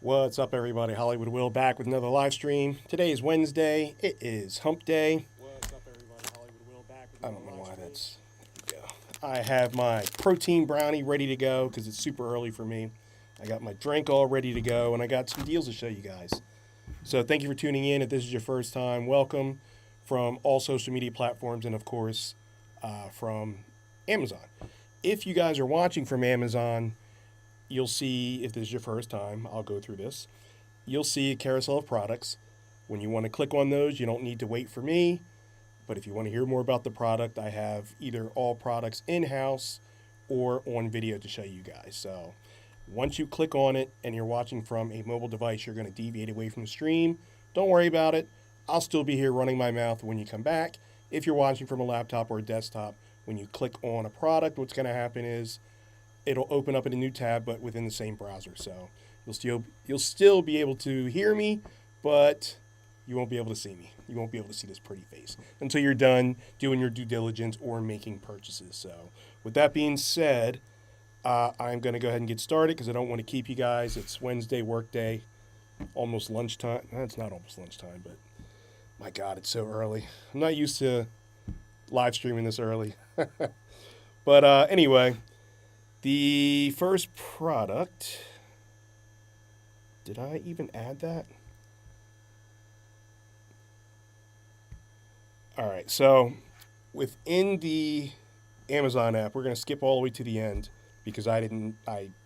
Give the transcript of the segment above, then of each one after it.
What's up, everybody? Hollywood Will back with another live stream. Today is Wednesday. It is Hump Day. What's up, everybody? Hollywood Will back with another live stream. I don't know why that's. There we go. I have my protein brownie ready to go because it's super early for me. I got my drink all ready to go, and I got some deals to show you guys. So thank you for tuning in. If this is your first time, welcome from all social media platforms and, of course, from Amazon. If you guys are watching from Amazon, you'll see, if this is your first time, I'll go through this. You'll see a carousel of products. When you want to click on those, you don't need to wait for me. But if you want to hear more about the product, I have either all products in-house or on video to show you guys. So once you click on it and you're watching from a mobile device, you're going to deviate away from the stream. Don't worry about it. I'll still be here running my mouth when you come back. If you're watching from a laptop or a desktop, when you click on a product, what's going to happen is it'll open up in a new tab, but within the same browser. So you'll still be able to hear me, but you won't be able to see me. You won't be able to see this pretty face until you're done doing your due diligence or making purchases. So with that being said, I'm going to go ahead and get started because I don't want to keep you guys. It's Wednesday, work day, almost lunchtime. It's not almost lunchtime, but my God, it's so early. I'm not used to live streaming this early. But anyway, the first product, did I even add that? All right, so within the Amazon app, we're going to skip all the way to the end because I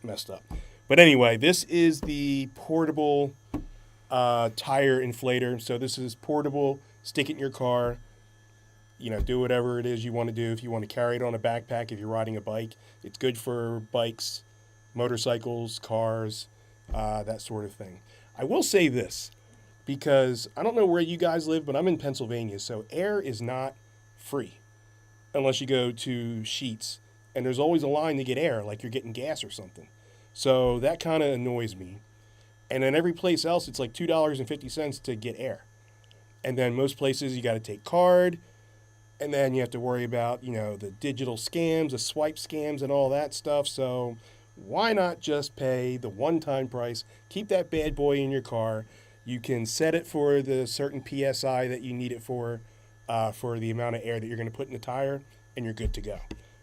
messed up. But anyway, this is the portable tire inflator. So this is portable, stick it in your car. Do whatever it is you want to do. If you want to carry it on a backpack, if you're riding a bike, it's good for bikes, motorcycles, cars, that sort of thing. I will say this, because I don't know where you guys live, but I'm in Pennsylvania, so air is not free unless you go to Sheetz, and there's always a line to get air, like you're getting gas or something. So that kind of annoys me. And then every place else, it's like $2.50 to get air. And then most places, you got to take card. And then you have to worry about, the digital scams, the swipe scams, and all that stuff. So why not just pay the one-time price? Keep that bad boy in your car. You can set it for the certain PSI that you need it for the amount of air that you're going to put in the tire, and you're good to go.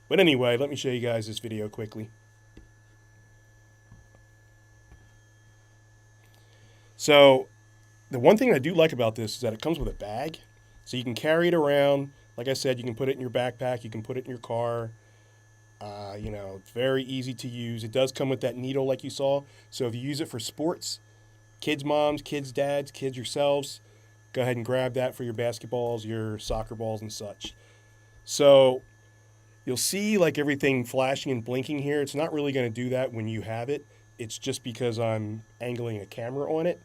But anyway, let me show you guys this video quickly. So the one thing I do like about this is that it comes with a bag, so you can carry it around. Like I said, you can put it in your backpack. You can put it in your car. It's very easy to use. It does come with that needle like you saw. So if you use it for sports, kids' moms, kids' dads, kids yourselves, go ahead and grab that for your basketballs, your soccer balls, and such. So you'll see like everything flashing and blinking here. It's not really going to do that when you have it. It's just because I'm angling a camera on it,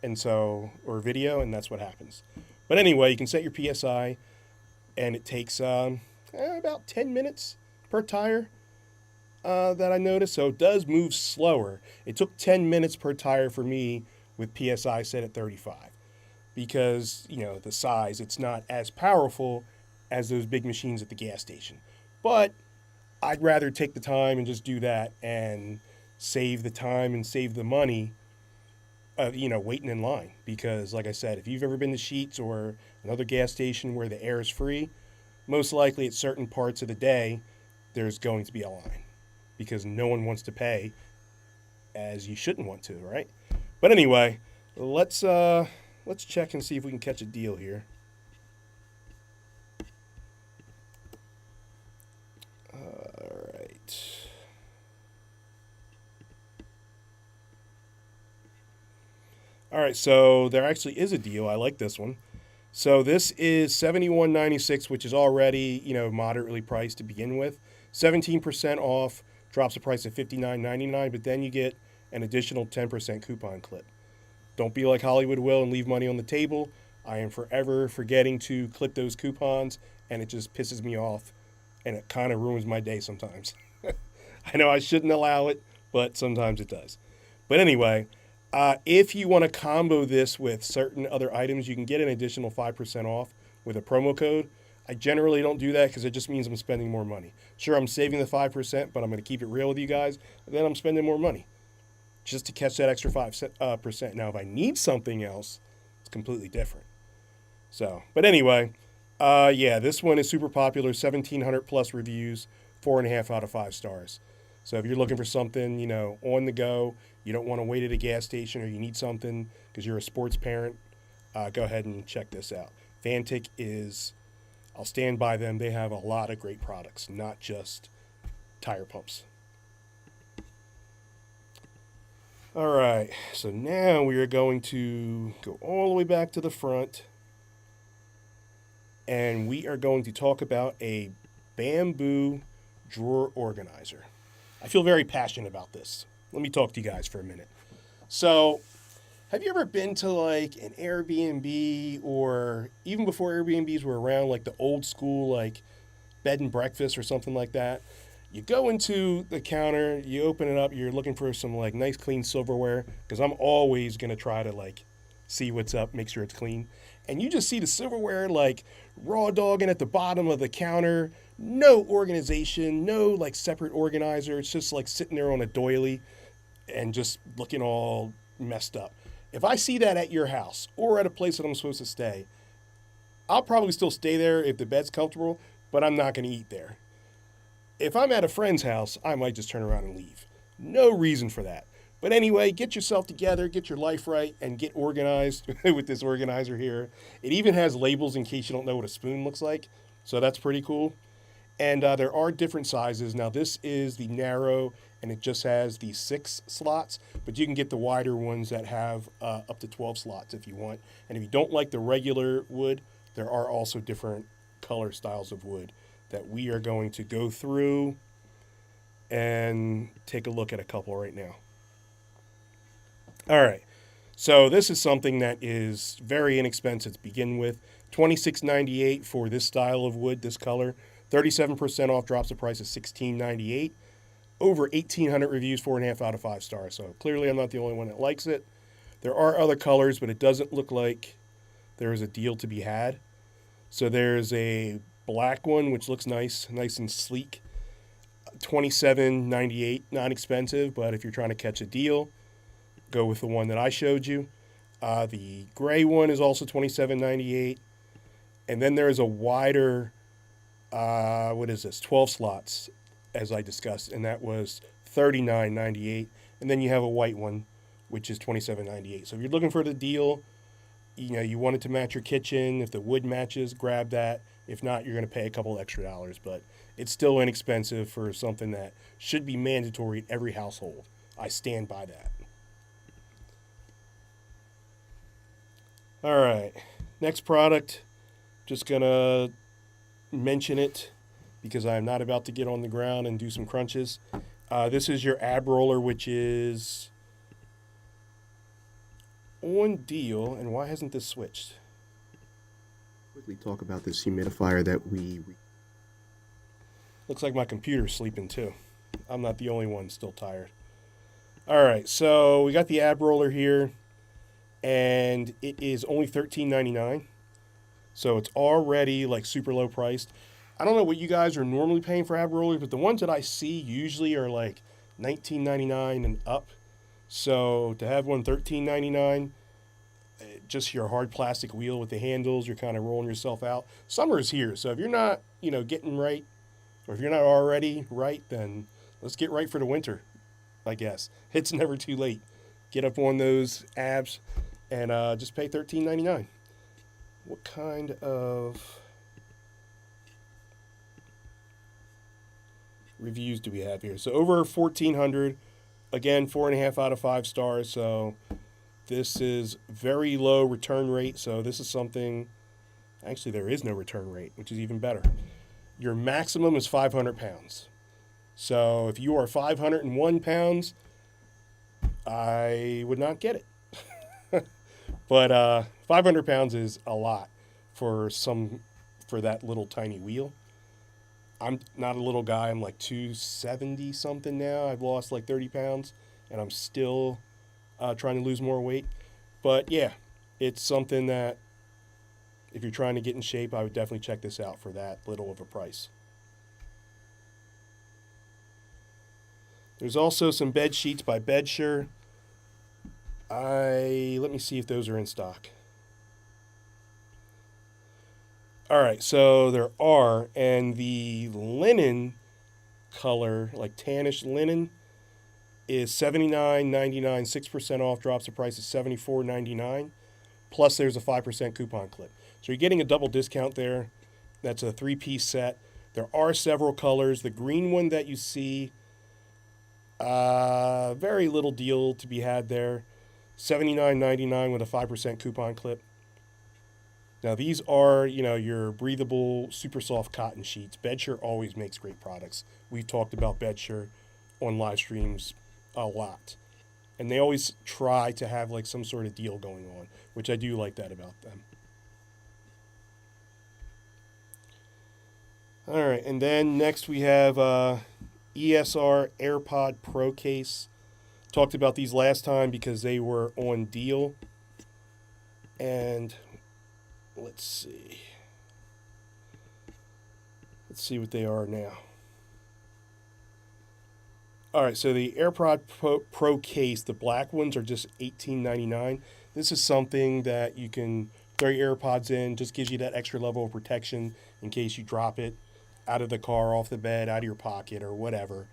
or video, and that's what happens. But anyway, you can set your PSI. And it takes about 10 minutes per tire that I noticed. So it does move slower. It took 10 minutes per tire for me with PSI set at 35. Because, the size, it's not as powerful as those big machines at the gas station. But I'd rather take the time and just do that and save the time and save the money waiting in line. Because, like I said, if you've ever been to Sheetz or another gas station where the air is free, most likely at certain parts of the day, there's going to be a line because no one wants to pay, as you shouldn't want to, right? But anyway, let's check and see if we can catch a deal here. All right. All right, so there actually is a deal. I like this one. So this is $71.96, which is already, moderately priced to begin with. 17% off, drops the price to $59.99, but then you get an additional 10% coupon clip. Don't be like Hollywood Will and leave money on the table. I am forever forgetting to clip those coupons, and it just pisses me off, and it kind of ruins my day sometimes. I know I shouldn't allow it, but sometimes it does. But anyway, if you want to combo this with certain other items, you can get an additional 5% off with a promo code. I generally don't do that because it just means I'm spending more money. Sure, I'm saving the 5%, but I'm going to keep it real with you guys, and then I'm spending more money. just to catch that extra 5%. Now, if I need something else, it's completely different. So, but anyway, yeah, this one is super popular. 1,700 plus reviews, 4.5 out of 5 stars. So if you're looking for something, on the go, you don't want to wait at a gas station, or you need something because you're a sports parent, go ahead and check this out. Fantic is, I'll stand by them. They have a lot of great products, not just tire pumps. All right, so now we are going to go all the way back to the front, and we are going to talk about a bamboo drawer organizer. I feel very passionate about this. Let me talk to you guys for a minute. So, have you ever been to like an Airbnb, or even before Airbnbs were around, like the old school like bed and breakfast or something like that? You go into the counter, you open it up, you're looking for some like nice clean silverware, because I'm always going to try to like see what's up, make sure it's clean. And you just see the silverware like raw dogging at the bottom of the counter. No organization, no like separate organizer. It's just like sitting there on a doily and just looking all messed up. If I see that at your house or at a place that I'm supposed to stay, I'll probably still stay there if the bed's comfortable, but I'm not going to eat there. If I'm at a friend's house, I might just turn around and leave. No reason for that. But anyway, get yourself together, get your life right, and get organized with this organizer here. It even has labels in case you don't know what a spoon looks like, so that's pretty cool. And there are different sizes. Now, this is the narrow, and it just has the 6 slots, but you can get the wider ones that have up to 12 slots if you want. And if you don't like the regular wood, there are also different color styles of wood that we are going to go through and take a look at a couple right now. All right, so this is something that is very inexpensive to begin with. $26.98 for this style of wood, this color. 37% off, drops the price of $16.98. Over 1,800 reviews, 4.5 out of 5 stars. So clearly I'm not the only one that likes it. There are other colors, but it doesn't look like there is a deal to be had. So there's a black one, which looks nice and sleek. $27.98, not expensive, but if you're trying to catch a deal, go with the one that I showed you. The gray one is also $27.98. And then there's a wider, 12 slots, as I discussed, and that was $39.98. And then you have a white one, which is $27.98. So if you're looking for the deal, you want it to match your kitchen. If the wood matches, grab that. If not, you're going to pay a couple extra dollars, but it's still inexpensive for something that should be mandatory in every household. I stand by that. All right, next product, just going to mention it because I'm not about to get on the ground and do some crunches. This is your ab roller, which is on deal. And why hasn't this switched? Quickly talk about this humidifier that we... Looks like my computer's sleeping too. I'm not the only one still tired. All right, so we got the ab roller here, and it is only $13.99. So it's already like super low priced. I don't know what you guys are normally paying for ab rollers, but the ones that I see usually are like $19.99 and up. So to have one $13.99, just your hard plastic wheel with the handles, you're kind of rolling yourself out. Summer's here, so if you're not, getting right, or if you're not already right, then let's get right for the winter, I guess. It's never too late. Get up on those abs and just pay $13.99. What kind of reviews do we have here? So over 1,400. Again, 4.5 out of 5 stars. So this is very low return rate. So this is something, actually there is no return rate, which is even better. Your maximum is 500 pounds. So if you are 501 pounds, I would not get it. But 500 pounds is a lot for that little tiny wheel. I'm not a little guy. I'm like 270 something now. I've lost like 30 pounds, and I'm still trying to lose more weight. But yeah, it's something that if you're trying to get in shape, I would definitely check this out for that little of a price. There's also some bed sheets by Bedsure. Let me see if those are in stock. All right, so there are, and the linen color, like tannish linen, is $79.99, 6% off, drops the price to $74.99. Plus, there's a 5% coupon clip. So you're getting a double discount there. That's a 3-piece set. There are several colors. The green one that you see, very little deal to be had there. $79.99 with a 5% coupon clip. Now, these are, your breathable, super soft cotton sheets. Bedsure always makes great products. We've talked about Bedsure on live streams a lot. And they always try to have like some sort of deal going on, which I do like that about them. All right, and then next we have ESR AirPod Pro case. Talked about these last time because they were on deal. And let's see. Let's see what they are now. All right, so the AirPod Pro case, the black ones are just $18.99. This is something that you can throw your AirPods in, just gives you that extra level of protection in case you drop it out of the car, off the bed, out of your pocket, or whatever.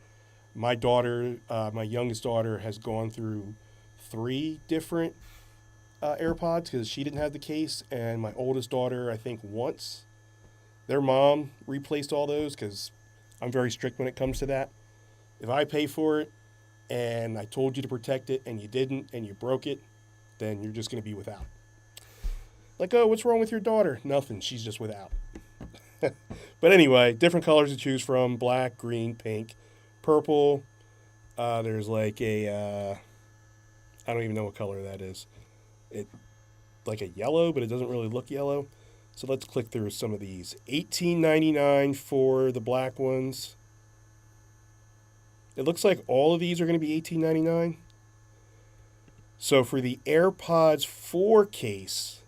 My daughter, my youngest daughter, has gone through 3 different AirPods because she didn't have the case, and my oldest daughter, I think, once. Their mom replaced all those because I'm very strict when it comes to that. If I pay for it and I told you to protect it and you didn't and you broke it, then you're just going to be without. Like, oh, what's wrong with your daughter? Nothing. She's just without. But anyway, different colors to choose from: black, green, pink, purple. There's like a, I don't even know what color that is. It like a yellow, but it doesn't really look yellow. So let's click through some of these. $18.99 for the black ones. It looks like all of these are going to be $18.99. So for the AirPods 4 case,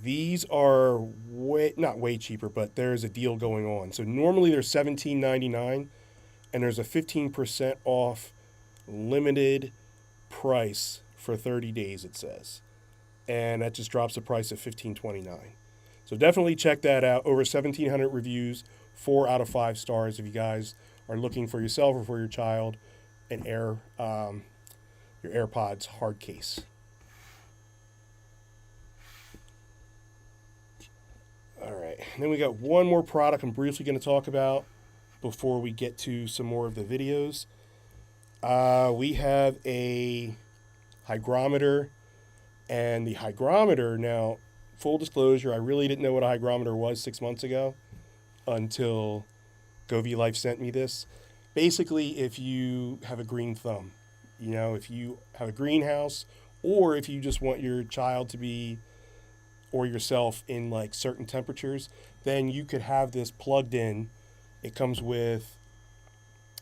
these are not way cheaper, but there's a deal going on. So normally they're $17.99, and there's a 15% off limited price for 30 days, it says. And that just drops the price to $15.29. So definitely check that out. Over 1,700 reviews, 4 out of 5 stars if you guys are looking for yourself or for your child an your AirPods hard case. All right, and then we got one more product I'm briefly going to talk about before we get to some more of the videos. We have a hygrometer, and the hygrometer, now, full disclosure, I really didn't know what a hygrometer was 6 months ago until Govee Life sent me this. Basically, if you have a green thumb, if you have a greenhouse, or if you just want your child to be, or yourself, in like certain temperatures, then you could have this plugged in. It comes with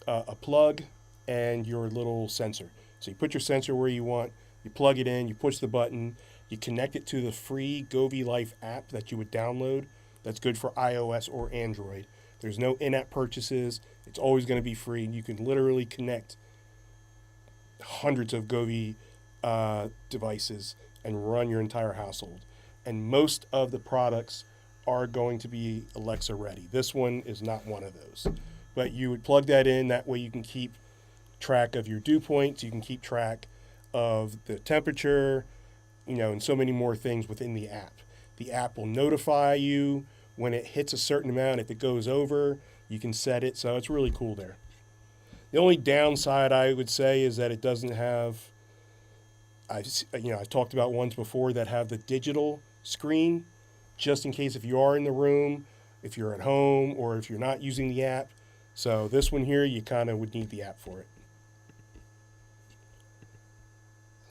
a plug and your little sensor. So you put your sensor where you want, you plug it in, you push the button, you connect it to the free Govee Life app that you would download. That's good for iOS or Android. There's no in-app purchases. It's always going to be free. And you can literally connect hundreds of Govee devices and run your entire household. And most of the products are going to be Alexa ready. This one is not one of those. But you would plug that in. That way you can keep track of your dew points. You can keep track of the temperature, and so many more things within the app. The app will notify you when it hits a certain amount. If it goes over, you can set it. So it's really cool there. The only downside I would say is that it doesn't have, I've talked about ones before that have the digital screen, just in case if you are in the room, if you're at home, or if you're not using the app. So this one here, you kind of would need the app for it.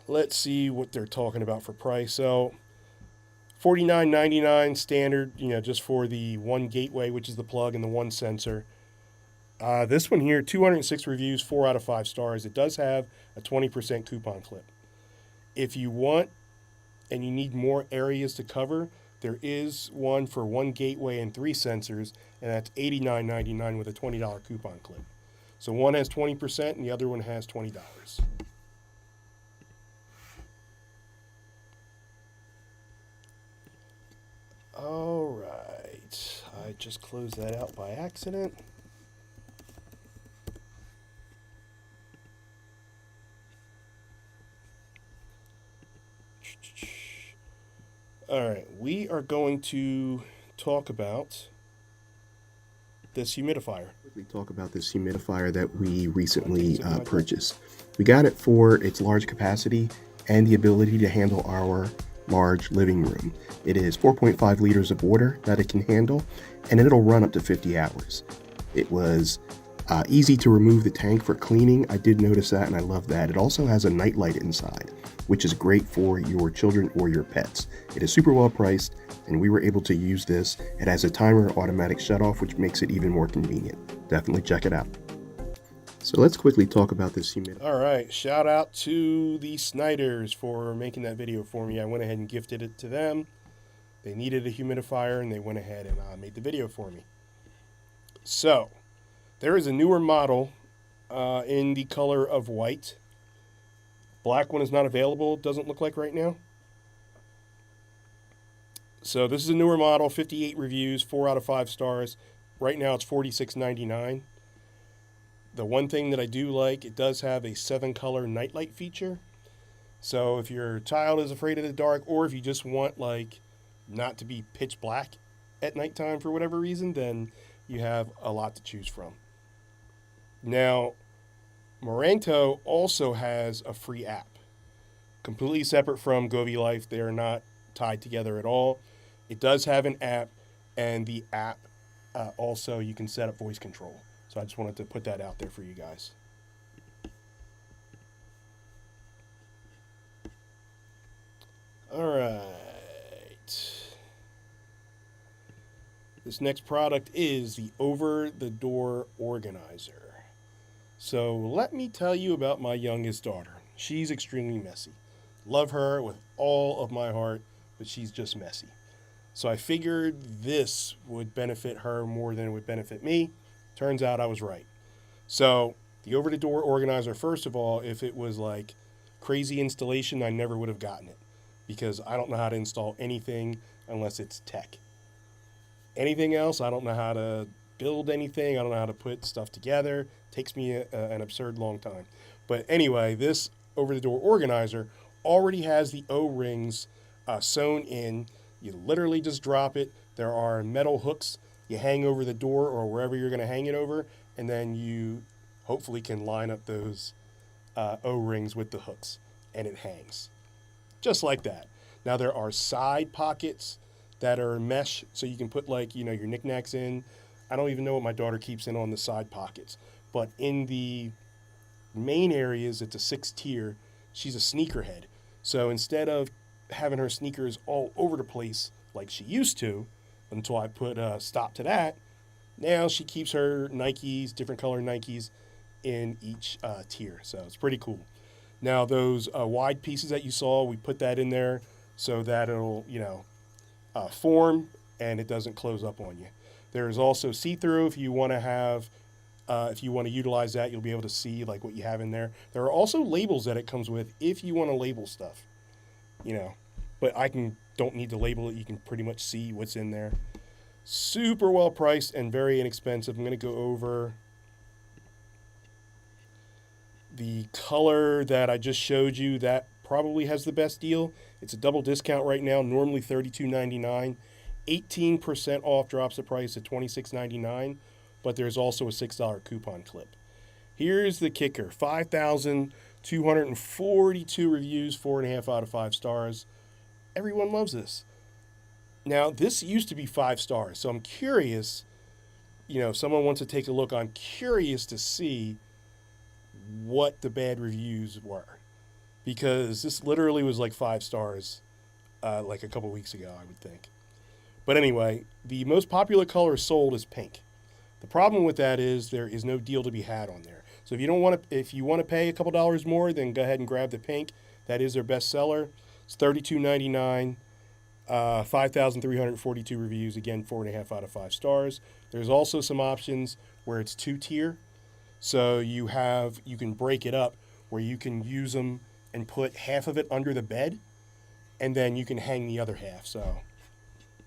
Let's see what they're talking about for price. So $49.99 standard, just for the one gateway, which is the plug, and the one sensor. This one here, 206 reviews, 4 out of 5 stars. It does have a 20% coupon clip. If you want and you need more areas to cover, there is one for one gateway and 3 sensors, and that's $89.99 with a $20 coupon clip. So one has 20% and the other one has $20. All right. I just closed that out by accident. All right. We are going to talk about this humidifier. We talk about this humidifier that we recently purchased. We got it for its large capacity and the ability to handle our large living room. It is 4.5 liters of water that it can handle, and it'll run up to 50 hours. It was easy to remove the tank for cleaning. I did notice that, and I love that. It also has a night light inside, which is great for your children or your pets. It is super well priced, and we were able to use this. It has a timer automatic shutoff, which makes it even more convenient. Definitely check it out. So let's quickly talk about this humidifier. All right, shout out to the Snyders for making that video for me. I went ahead and gifted it to them. They needed a humidifier, and they went ahead and made the video for me. So there is a newer model in the color of white. Black one is not available, doesn't look like right now. So this is a newer model, 58 reviews, 4 out of 5 stars. Right now it's $46.99. The one thing that I do like, it does have a 7-color nightlight feature. So if your child is afraid of the dark, or if you just want like not to be pitch black at nighttime for whatever reason, then you have a lot to choose from. Now, Moranto also has a free app, completely separate from Govee Life. They are not tied together at all. It does have an app, and the app also you can set up voice control. So I just wanted to put that out there for you guys. All right. This next product is the over-the-door organizer. So let me tell you about my youngest daughter. She's extremely messy. Love her with all of my heart, but she's just messy. So I figured this would benefit her more than it would benefit me. Turns out I was right. So the over-the-door organizer, first of all, if it was like crazy installation, I never would have gotten it because I don't know how to install anything unless it's tech. Anything else, I don't know how to build anything. I don't know how to put stuff together. It takes me an absurd long time. But anyway, this over-the-door organizer already has the O-rings sewn in. You literally just drop it. There are metal hooks you hang over the door or wherever you're going to hang it over, and then you hopefully can line up those O-rings with the hooks, and it hangs. Just like that. Now there are side pockets that are mesh, so you can put like, your knickknacks in. I don't even know what my daughter keeps in on the side pockets. But in the main areas, it's a 6-tier. She's a sneakerhead. So instead of having her sneakers all over the place like she used to, until I put a stop to that, now she keeps her Nikes, different color Nikes, in each tier. So it's pretty cool. Now those wide pieces that you saw, we put that in there so that it'll, form and it doesn't close up on you. There is also see-through if you want to have, if you want to utilize that, you'll be able to see like what you have in there. There are also labels that it comes with if you want to label stuff, but don't need to label it. You can pretty much see what's in there. Super well priced and very inexpensive. I'm going to go over the color that I just showed you. That probably has the best deal. It's a double discount right now, normally $32.99. 18% off drops the price to $26.99, but there's also a $6 coupon clip. Here's the kicker. 5,242 reviews, 4.5 out of 5 stars. Everyone loves this. Now, this used to be 5 stars, so I'm curious, if someone wants to take a look, I'm curious to see what the bad reviews were. Because this literally was like 5 stars like a couple weeks ago, I would think. But anyway, the most popular color sold is pink. The problem with that is there is no deal to be had on there. So if you want to pay a couple dollars more, then go ahead and grab the pink. That is their best seller. It's $32.99. 5,342 reviews. Again, 4.5 out of 5 stars. There's also some options where it's 2-tier. So you can break it up where you can use them and put half of it under the bed, and then you can hang the other half. So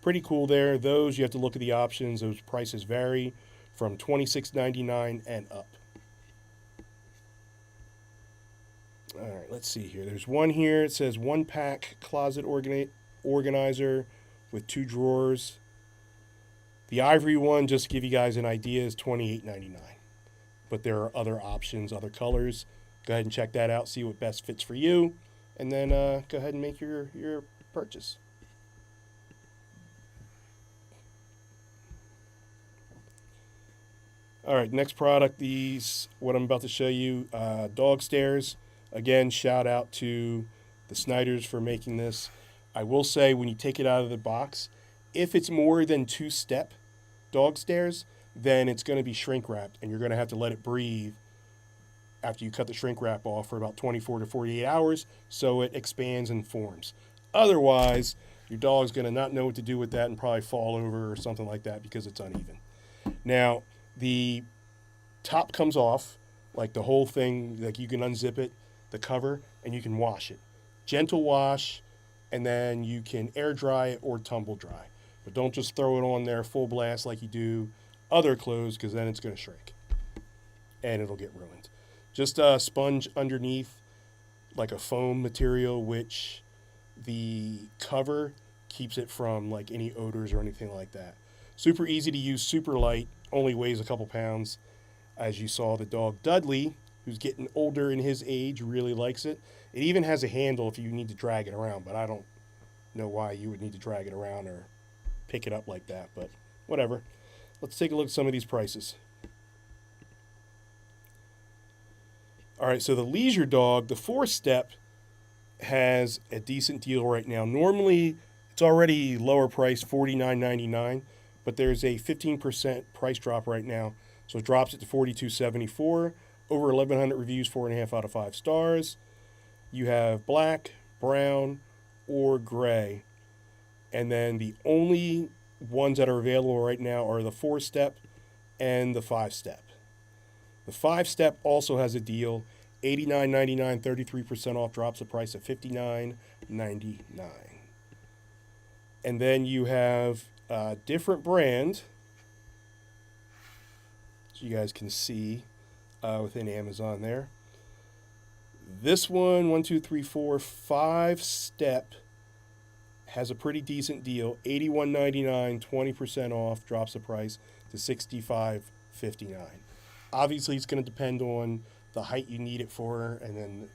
pretty cool there. Those, you have to look at the options. Those prices vary from $26.99 and up. All right, let's see here. There's one here. It says 1-pack closet organizer with 2 drawers. The ivory one, just to give you guys an idea, is $28.99. But there are other options, other colors. Go ahead and check that out. See what best fits for you. And then go ahead and make your purchase. All right, next product, what I'm about to show you, dog stairs. Again, shout out to the Snyders for making this. I will say, when you take it out of the box, if it's more than 2-step dog stairs, then it's going to be shrink wrapped, and you're going to have to let it breathe after you cut the shrink wrap off for about 24 to 48 hours so it expands and forms. Otherwise, your dog's going to not know what to do with that and probably fall over or something like that because it's uneven. Now, the top comes off, like the whole thing, like you can unzip it, the cover, and you can wash it. Gentle wash, and then you can air dry it or tumble dry. But don't just throw it on there full blast like you do other clothes, because then it's going to shrink and it'll get ruined. Just a sponge underneath, like a foam material, which the cover keeps it from like any odors or anything like that. Super easy to use, super light, only weighs a couple pounds. As you saw, the dog Dudley, who's getting older in his age, really likes it. It even has a handle if you need to drag it around, but I don't know why you would need to drag it around or pick it up like that, but whatever. Let's take a look at some of these prices. All right, so the Leisure Dog, the 4-step, has a decent deal right now. Normally, it's already lower price, $49.99, but there's a 15% price drop right now. So it drops it to $42.74. Over 1,100 reviews, 4.5 out of 5 stars. You have black, brown, or gray. And then the only ones that are available right now are the 4-step and the 5-step. The 5-step also has a deal, $89.99, 33% off, drops the price of $59.99. And then you have a different brand, so you guys can see within Amazon there. This one, 5-step, has a pretty decent deal, $81.99, 20% off, drops the price to $65.59. Obviously, it's going to depend on the height you need it for, and then,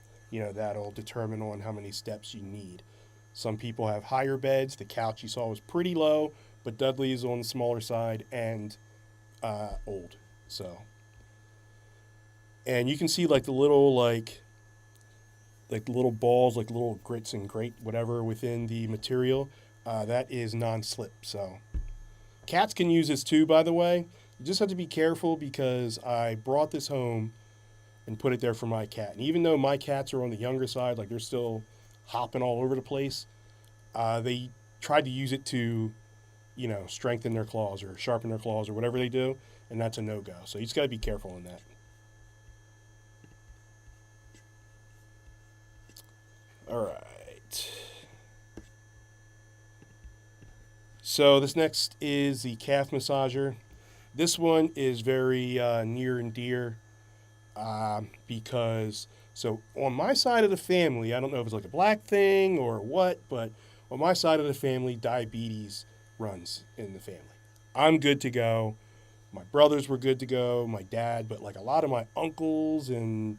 that'll determine on how many steps you need. Some people have higher beds. The couch you saw was pretty low, but Dudley is on the smaller side and old. So, and you can see like the little little balls, like little grits and grate, whatever, within the material. That is non-slip. So cats can use this too, by the way. You just have to be careful because I brought this home and put it there for my cat. And even though my cats are on the younger side, like they're still hopping all over the place, they tried to use it to, strengthen their claws or sharpen their claws or whatever they do, and that's a no-go. So you just got to be careful in that. All right. So this next is the calf massager. This one is very near and dear because, so on my side of the family, I don't know if it's like a black thing or what, but on my side of the family, diabetes runs in the family. I'm good to go. My brothers were good to go, my dad, but like a lot of my uncles and,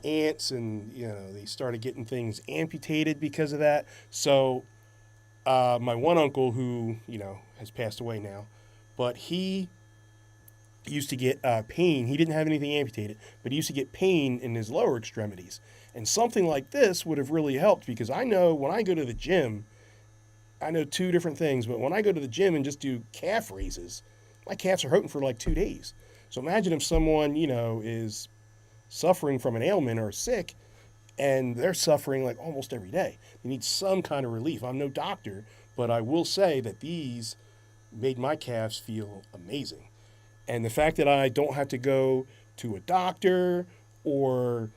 aunts and, they started getting things amputated because of that. So my one uncle who, has passed away now, but he used to get pain. He didn't have anything amputated, but he used to get pain in his lower extremities. And something like this would have really helped because I know when I go to the gym, I know 2 different things, but when I go to the gym and just do calf raises, my calves are hurting for like 2 days. So imagine if someone, is suffering from an ailment or sick and they're suffering like almost every day. They need some kind of relief. I'm no doctor, but I will say that these made my calves feel amazing. And the fact that I don't have to go to a doctor or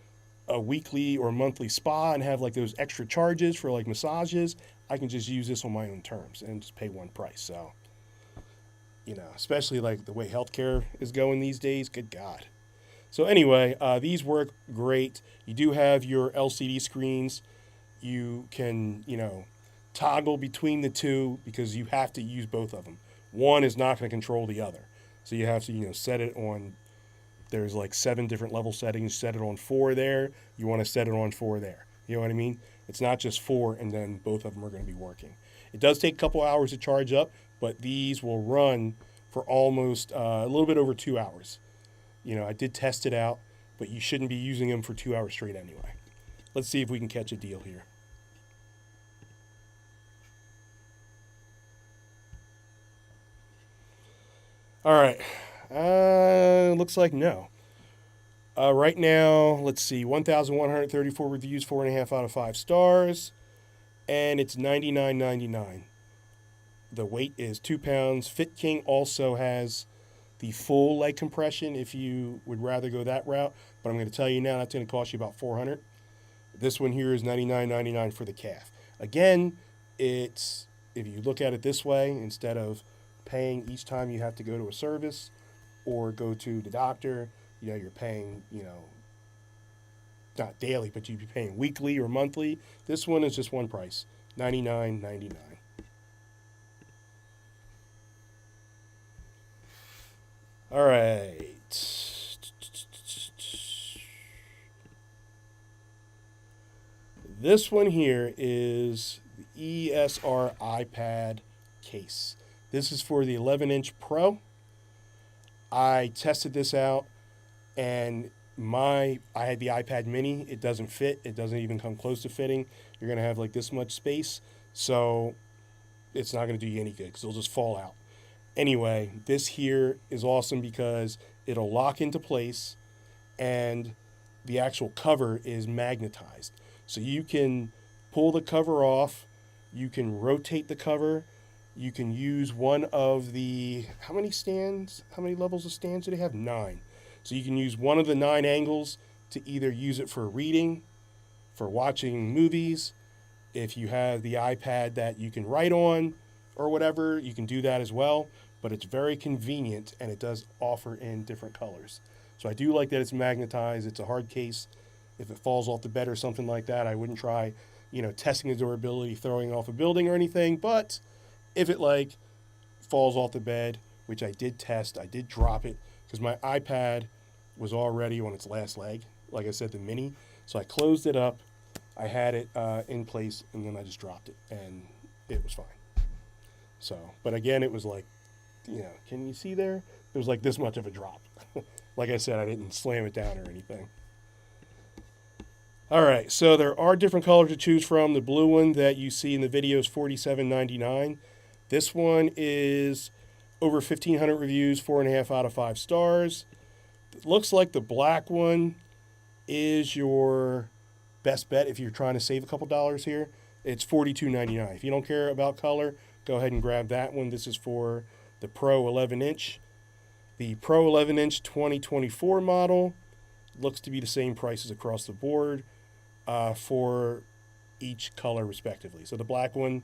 a weekly or monthly spa and have like those extra charges for like massages, I can just use this on my own terms and just pay one price. So, especially like the way healthcare is going these days, good God. So anyway, these work great. You do have your LCD screens. You can, toggle between the two because you have to use both of them. One is not going to control the other. So you have to, set it on, there's like 7 different level settings. Set it on 4 there. You want to set it on 4 there. You know what I mean? It's not just 4 and then both of them are going to be working. It does take a couple hours to charge up, but these will run for almost a little bit over 2 hours. I did test it out, but you shouldn't be using them for 2 hours straight anyway. Let's see if we can catch a deal here. All right. Looks like no. Right now, let's see, 1,134 reviews, 4.5 out of 5 stars, and it's $99.99. The weight is 2 pounds. Fit King also has the full leg compression if you would rather go that route, but I'm going to tell you now that's going to cost you about $400. This one here is $99.99 for the calf. Again, it's, if you look at it this way, instead of paying each time you have to go to a service or go to the doctor, you're paying, not daily, but you'd be paying weekly or monthly. This one is just one price, $99.99. All right. This one here is the ESR iPad case. This is for the 11-inch Pro. I tested this out, and I had the iPad mini. It doesn't fit. It doesn't even come close to fitting. You're going to have like this much space, so it's not going to do you any good because it'll just fall out. Anyway, this here is awesome because it'll lock into place, and the actual cover is magnetized. So you can pull the cover off, you can rotate the cover, you can use one of the, how many levels of stands do they have? 9. So you can use one of the 9 angles to either use it for reading, for watching movies. If you have the iPad that you can write on or whatever, you can do that as well. But it's very convenient, and it does offer in different colors. So I do like that it's magnetized. It's a hard case. If it falls off the bed or something like that, I wouldn't try, testing the durability, throwing it off a building or anything. But if it falls off the bed, which I did test, I did drop it because my iPad was already on its last leg. Like I said, the mini. So I closed it up. I had it in place, and then I just dropped it, and it was fine. So, but again, it was can you see there? It was like this much of a drop. Like I said, I didn't slam it down or anything. All right, so there are different colors to choose from. The blue one that you see in the video is $47.99. This one is over 1,500 reviews, 4.5 out of 5 stars. It looks like the black one is your best bet if you're trying to save a couple dollars here. It's $42.99. If you don't care about color, go ahead and grab that one. This is for the Pro 11-inch. The Pro 11-inch 2024 model looks to be the same prices across the board for each color respectively. So the black one,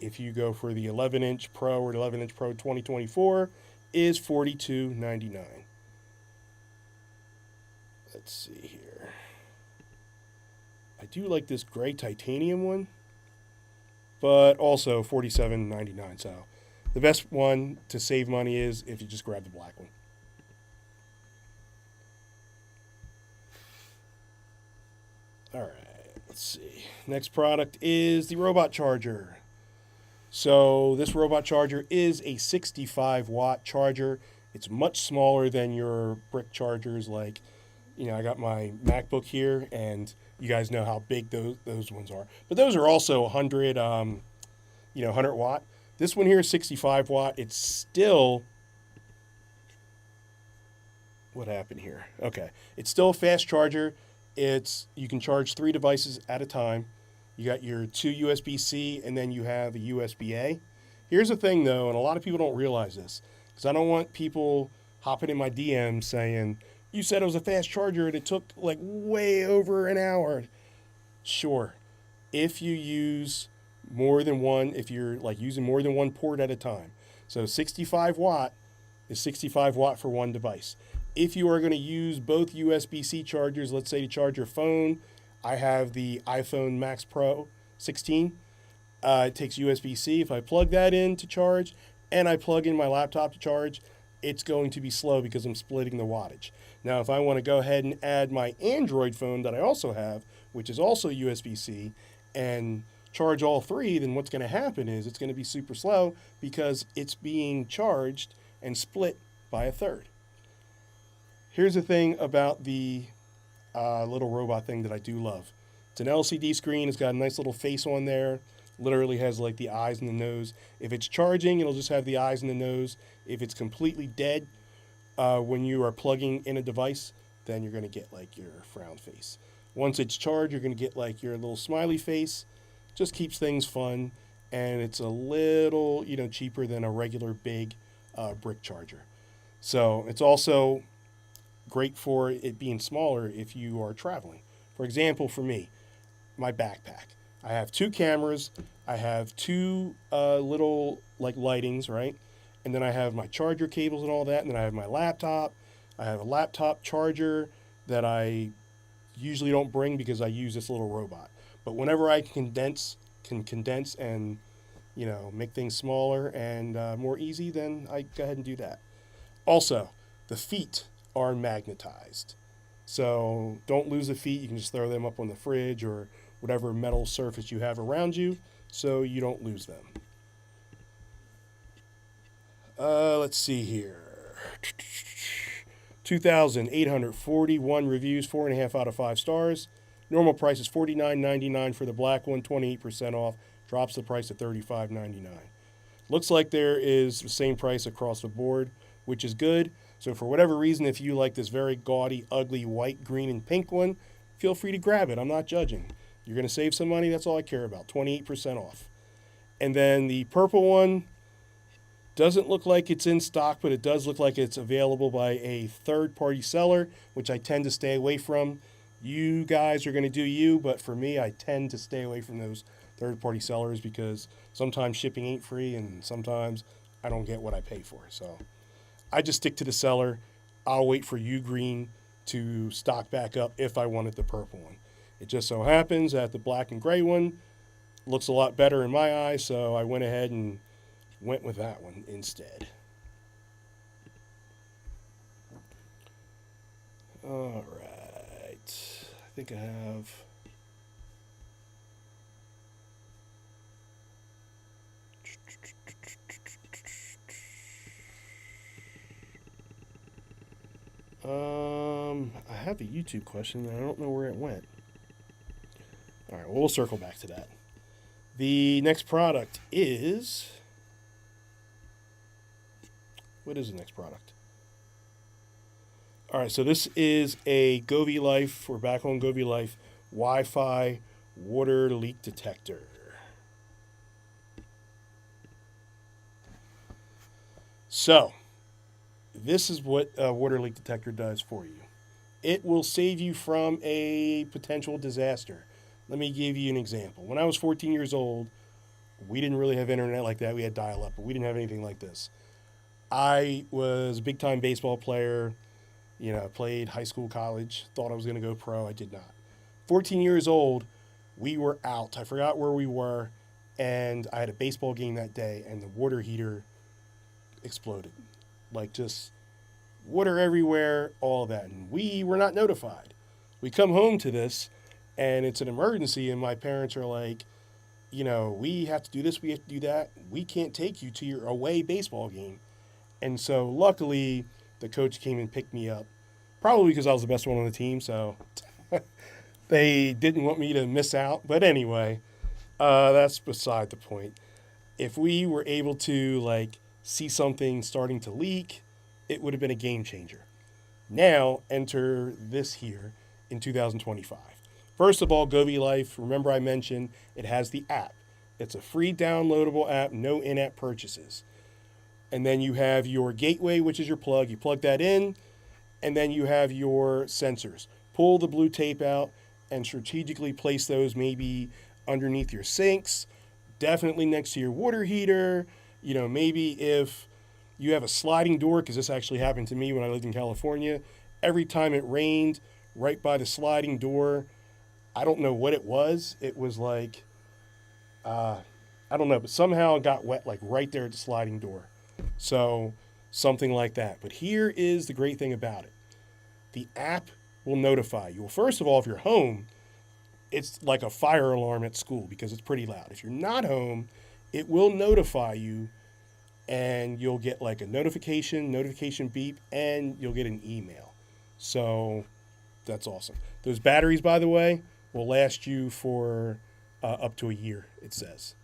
if you go for the 11-inch Pro or the 11-inch Pro 2024, is $42.99. Let's see here. I do like this gray titanium one, but also $47.99. So the best one to save money is if you just grab the black one. All right, let's see. Next product is the robot charger. So this robot charger is a 65-watt charger. It's much smaller than your brick chargers. I got my MacBook here, and you guys know how big those ones are. But those are also 100 watt. This one here is 65 watt. It's still, what happened here? Okay, it's still a fast charger. You can charge 3 devices at a time. You got your 2 USB-C, and then you have a USB-A. Here's the thing, though, and a lot of people don't realize this, because I don't want people hopping in my DMs saying, you said it was a fast charger and it took way over an hour. Sure, if you use more than one if you're like using more than one port at a time. So 65 watt is 65 watt for one device. If you are going to use both USB-C chargers, let's say to charge your phone, I have the iPhone Max Pro 16. It takes USB-C. If I plug that in to charge and I plug in my laptop to charge, it's going to be slow because I'm splitting the wattage. Now, if I want to go ahead and add my Android phone that I also have, which is also USB-C, and charge all three, then what's going to happen is it's going to be super slow because it's being charged and split by a third. Here's the thing about the little robot thing that I do love. It's an LCD screen. It's got a nice little face on there. Literally has like the eyes and the nose. If it's charging, it'll just have the eyes and the nose. If it's completely dead when you are plugging in a device, then you're going to get like your frown face. Once it's charged, you're going to get like your little smiley face. Just keeps things fun, and it's a little, cheaper than a regular big brick charger. So it's also great for it being smaller if you are traveling. For example, for me, my backpack. I have 2 cameras. I have 2 little like lightings, right? And then I have my charger cables and all that. And then I have my laptop. I have a laptop charger that I usually don't bring because I use this little robot. But whenever I can condense and, make things smaller and more easy, then I go ahead and do that. Also, the feet are magnetized. So don't lose the feet. You can just throw them up on the fridge or whatever metal surface you have around you so you don't lose them. Let's see here. 2,841 reviews, 4.5 out of 5 stars. Normal price is $49.99 for the black one, 28% off. Drops the price to $35.99. Looks like there is the same price across the board, which is good. So for whatever reason, if you like this very gaudy, ugly white, green, and pink one, feel free to grab it. I'm not judging. You're going to save some money. That's all I care about. 28% off. And then the purple one doesn't look like it's in stock, but it does look like it's available by a third-party seller, which I tend to stay away from. You guys are going to do you, but for me, I tend to stay away from those third-party sellers because sometimes shipping ain't free and sometimes I don't get what I pay for. So I just stick to the seller. I'll wait for U Green to stock back up if I wanted the purple one. It just so happens that the black and gray one looks a lot better in my eyes, so I went ahead and went with that one instead. All right. I think I have... I have a YouTube question, and I don't know where it went. All right, well, we'll circle back to that. The next product is... What is the next product? All right, so this is a Govee Life, we're back on Govee Life, Wi-Fi water leak detector. So, this is what a water leak detector does for you. It will save you from a potential disaster. Let me give you an example. When I was 14 years old, we didn't really have internet like that. We had dial-up, but we didn't have anything like this. I was a big-time baseball player, played high school, college, thought I was going to go pro. I did not. 14 years old, we were out. I forgot where we were, and I had a baseball game that day, and the water heater exploded. Like just water everywhere, all that. And we were not notified. We come home to this, and it's an emergency, and my parents are like, we have to do this, we have to do that. We can't take you to your away baseball game. And so luckily, the coach came and picked me up, probably because I was the best one on the team, so they didn't want me to miss out. But anyway, that's beside the point. If we were able to, see something starting to leak, it would have been a game changer. Now, enter this here in 2025. First of all, Govee Life, remember I mentioned it has the app. It's a free downloadable app, no in-app purchases. And then you have your gateway, which is your plug. You plug that in, and then you have your sensors. Pull the blue tape out and strategically place those maybe underneath your sinks. definitely next to your water heater. You know, maybe if you have a sliding door, because this actually happened to me when I lived in California. Every time it rained, right by the sliding door, I don't know what it was. It was like, I don't know, but somehow it got wet, like right there at the sliding door. So something like that. But here is the great thing about it. The app will notify you. Well, first of all, if you're home, it's like a fire alarm at school because it's pretty loud. If you're not home, it will notify you and you'll get like a notification beep, and you'll get an email. So that's awesome. Those batteries, by the way, will last you for up to a year, it says.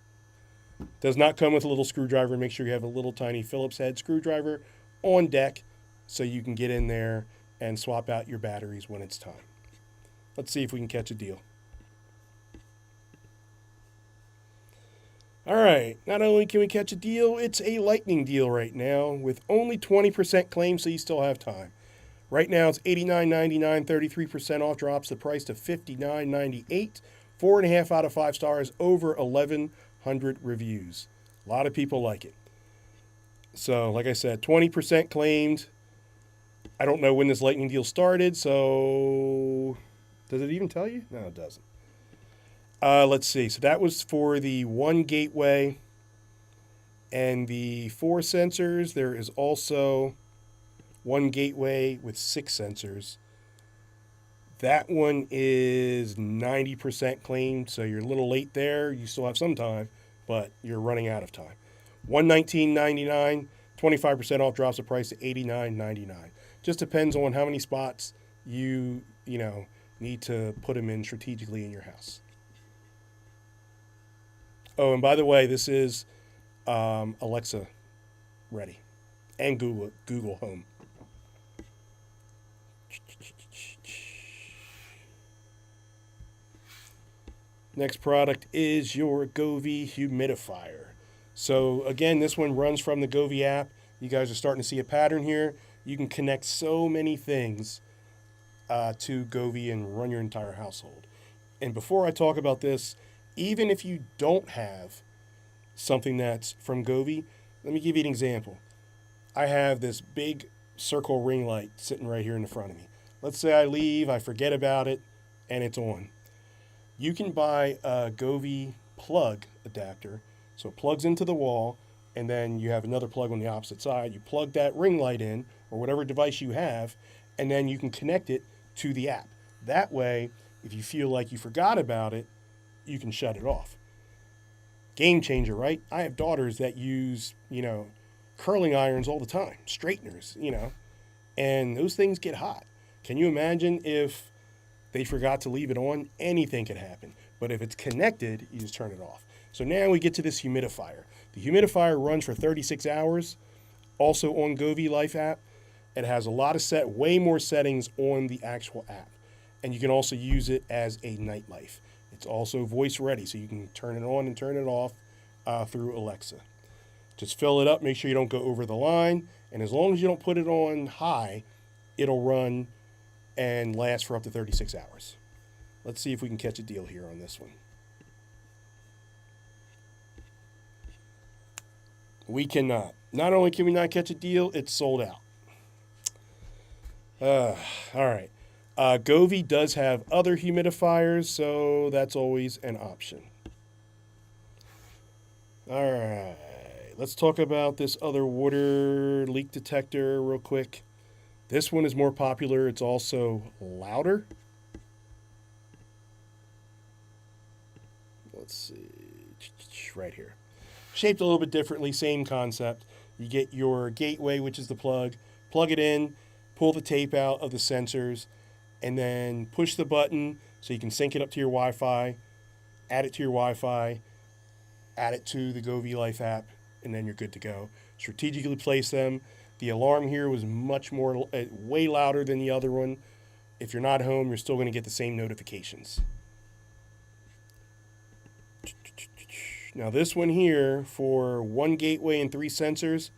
Does not come with a little screwdriver. Make sure you have a little tiny Phillips head screwdriver on deck so you can get in there and swap out your batteries when it's time. Let's see if we can catch a deal. All right, not only can we catch a deal, it's a lightning deal right now with only 20% claim, so you still have time. Right now it's $89.99, 33% off, drops the price to $59.98. 4.5 out of 5 stars, over 1,100 reviews. A lot of people like it. So, like I said, 20% claimed. I don't know when this lightning deal started, so does it even tell you? No, it doesn't. Let's see. So that was for the 1 gateway and the 4 sensors. There is also 1 gateway with 6 sensors. That one is 90% claimed, so you're a little late there. You still have some time, but you're running out of time. $119.99, 25% off, drops the price to $89.99. Just depends on how many spots you need to put them in strategically in your house. Oh, and by the way, this is Alexa ready, and Google Home. Next product is your Govee humidifier. So again, this one runs from the Govee app. You guys are starting to see a pattern here. You can connect so many things to Govee and run your entire household. And before I talk about this, even if you don't have something that's from Govee, let me give you an example. I have this big circle ring light sitting right here in the front of me. Let's say I leave, I forget about it, and it's on. You can buy a Govee plug adapter. So it plugs into the wall, and then you have another plug on the opposite side. You plug that ring light in, or whatever device you have, and then you can connect it to the app. That way, if you feel like you forgot about it, you can shut it off. Game changer, right? I have daughters that use, curling irons all the time, straighteners, and those things get hot. Can you imagine if they forgot to leave it on? Anything could happen. But if it's connected, you just turn it off. So now we get to this humidifier. The humidifier runs for 36 hours, also on Govee Life app. It has a lot of way more settings on the actual app. And you can also use it as a nightlife. It's also voice ready, so you can turn it on and turn it off through Alexa. Just fill it up, make sure you don't go over the line, and as long as you don't put it on high, it'll run and last for up to 36 hours. Let's see if we can catch a deal here on this one. We cannot. Not only can we not catch a deal, it's sold out. All right. Govee does have other humidifiers, so that's always an option. All right. Let's talk about this other water leak detector real quick. This one is more popular. It's also louder. Let's see. Right here. Shaped a little bit differently, same concept. You get your gateway, which is the plug it in, pull the tape out of the sensors, and then push the button so you can sync it up to your Wi-Fi, add it to your Wi-Fi, add it to the Govee Life app, and then you're good to go. Strategically place them. The alarm here was much more, way louder than the other one. If you're not home, you're still going to get the same notifications. Now this one here, for 1 gateway and 3 sensors,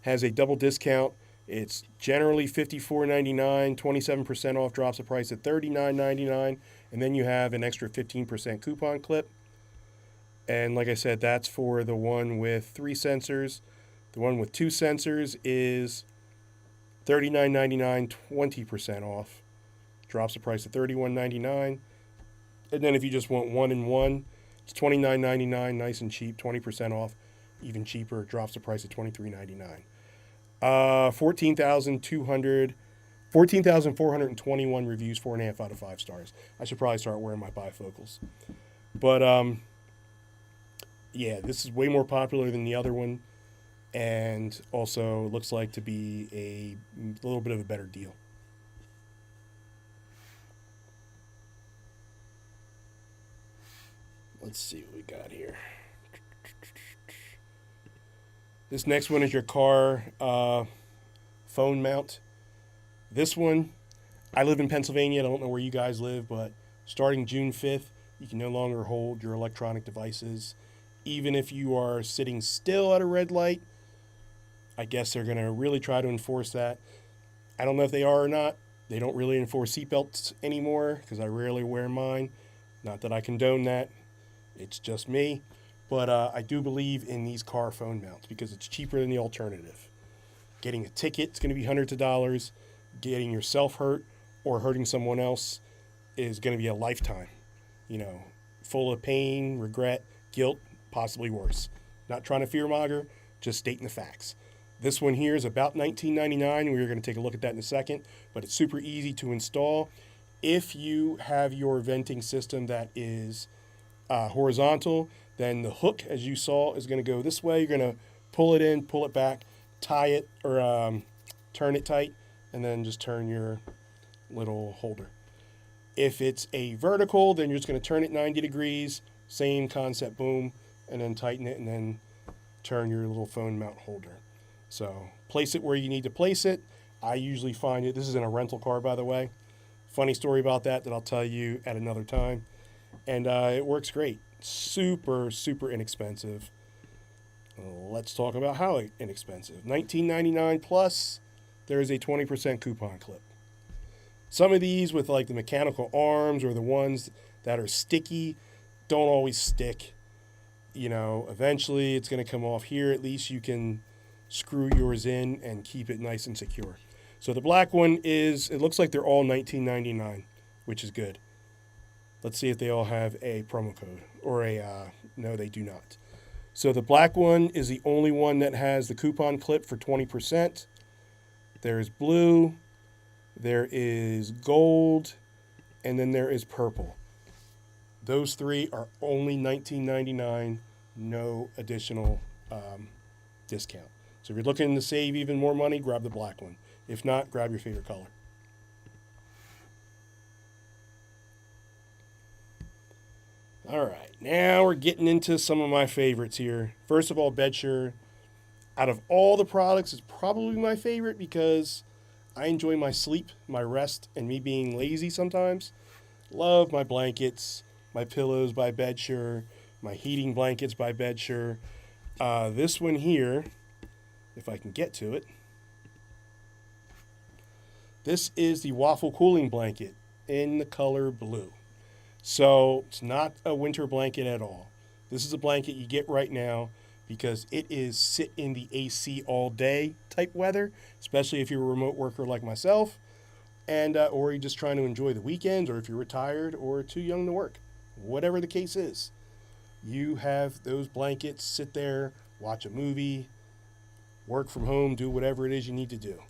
has a double discount. It's generally $54.99, 27% off, drops the price at $39.99, and then you have an extra 15% coupon clip. And like I said, that's for the one with 3 sensors. The one with 2 sensors is $39.99, 20% off. Drops the price to $31.99. And then if you just want 1 and 1, it's $29.99, nice and cheap, 20% off. Even cheaper, drops the price to $23.99. 14,421 reviews, 4.5 out of 5 stars. I should probably start wearing my bifocals. But yeah, this is way more popular than the other one, and also looks like to be a little bit of a better deal. Let's see what we got here. This next one is your car phone mount. This one, I live in Pennsylvania. I don't know where you guys live, but starting June 5th, you can no longer hold your electronic devices. Even if you are sitting still at a red light, I guess they're going to really try to enforce that. I don't know if they are or not. They don't really enforce seatbelts anymore because I rarely wear mine. Not that I condone that. It's just me. But I do believe in these car phone mounts because it's cheaper than the alternative. Getting a ticket is going to be hundreds of dollars. Getting yourself hurt or hurting someone else is going to be a lifetime. You know, full of pain, regret, guilt, possibly worse. Not trying to fearmonger, just stating the facts. This one here is about $19.99. We're going to take a look at that in a second, but it's super easy to install. If you have your venting system that is horizontal, then the hook, as you saw, is going to go this way. You're going to pull it in, pull it back, tie it, or turn it tight, and then just turn your little holder. If it's a vertical, then you're just going to turn it 90 degrees, same concept, boom, and then tighten it, and then turn your little phone mount holder. So place it where you need to place it. I usually find it, this is in a rental car, by the way. Funny story about that I'll tell you at another time. And it works great. Super, super inexpensive. Let's talk about how inexpensive. $19.99 plus, there's a 20% coupon clip. Some of these with like the mechanical arms or the ones that are sticky don't always stick. You know, eventually it's going to come off here. At least you can screw yours in and keep it nice and secure. So the black one is, it looks like they're all $19.99, which is good. Let's see if they all have a promo code or no, they do not. So the black one is the only one that has the coupon clip for 20%. There's blue, there is gold, and then there is purple. Those three are only $19.99, no additional discount. So if you're looking to save even more money, grab the black one. If not, grab your favorite color. All right, now we're getting into some of my favorites here. First of all, Bedsure. Out of all the products, it's probably my favorite because I enjoy my sleep, my rest, and me being lazy sometimes. Love my blankets, my pillows by Bedsure, my heating blankets by Bedsure. This one here, if I can get to it, this is the waffle cooling blanket in the color blue. So it's not a winter blanket at all. This is a blanket you get right now because it is sit in the AC all day type weather, especially if you're a remote worker like myself, and or you're just trying to enjoy the weekends, or if you're retired or too young to work. Whatever the case is, you have those blankets, sit there, watch a movie, work from home, do whatever it is you need to do.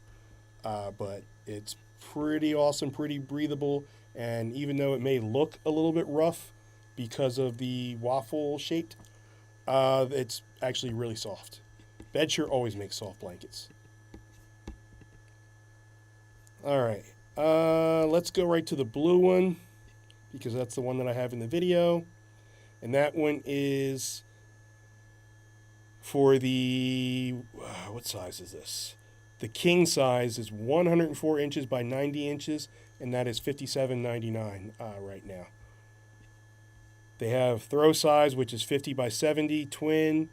But it's pretty awesome, pretty breathable. And even though it may look a little bit rough because of the waffle shaped, it's actually really soft. Bedsure always makes soft blankets. All right, let's go right to the blue one because that's the one that I have in the video. And that one is for the, what size is this? The king size is 104 inches by 90 inches, and that is $57.99 right now. They have throw size, which is 50 by 70, twin,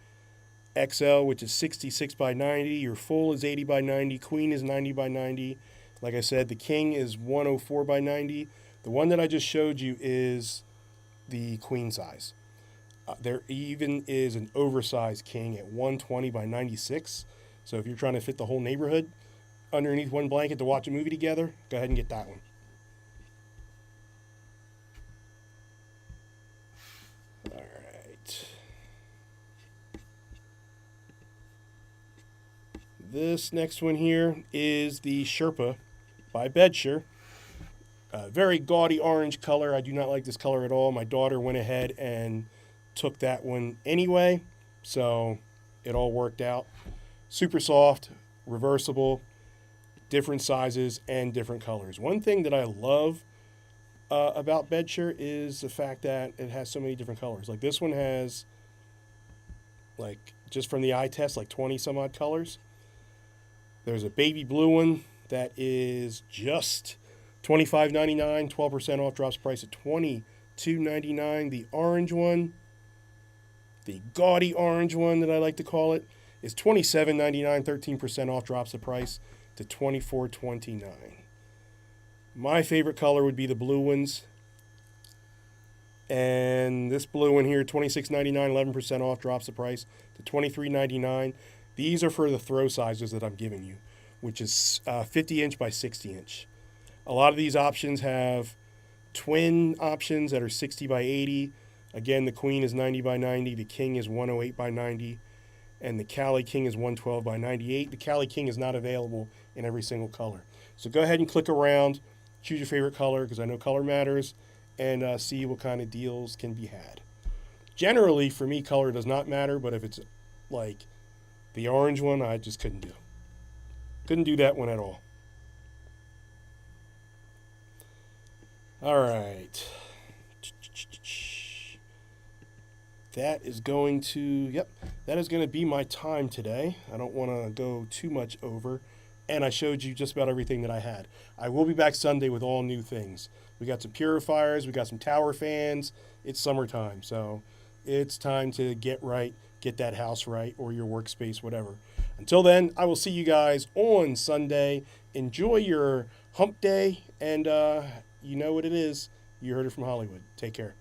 XL, which is 66 by 90, your full is 80 by 90, queen is 90 by 90. Like I said, the king is 104 by 90. The one that I just showed you is the queen size. There even is an oversized king at 120 by 96. So if you're trying to fit the whole neighborhood underneath one blanket to watch a movie together, go ahead and get that one. All right. This next one here is the Sherpa by Bedsher. Very gaudy orange color. I do not like this color at all. My daughter went ahead and took that one anyway, so it all worked out. Super soft, reversible, different sizes and different colors. One thing that I love about Bedsher is the fact that it has so many different colors. Like this one has, like, just from the eye test, like 20 some odd colors. There's a baby blue one that is just $25.99, 12% off, drops price at $22.99. The orange one, the gaudy orange one that I like to call it, is $27.99, 13% off, drops the price to $24.29. My favorite color would be the blue ones. And this blue one here, $26.99, 11% off, drops the price to $23.99. These are for the throw sizes that I'm giving you, which is 50 inch by 60 inch. A lot of these options have twin options that are 60 by 80. Again, the queen is 90 by 90, the king is 108 by 90, and the Cali King is 112 by 98. The Cali King is not available in every single color. So go ahead and click around, choose your favorite color, because I know color matters, and see what kind of deals can be had. Generally, for me, color does not matter, but if it's like the orange one, I just couldn't do. Couldn't do that one at all. All right. That is going to be my time today. I don't want to go too much over. And I showed you just about everything that I had. I will be back Sunday with all new things. We got some purifiers. We got some tower fans. It's summertime, so it's time to get right, get that house right, or your workspace, whatever. Until then, I will see you guys on Sunday. Enjoy your hump day, and you know what it is. You heard it from Hollywood. Take care.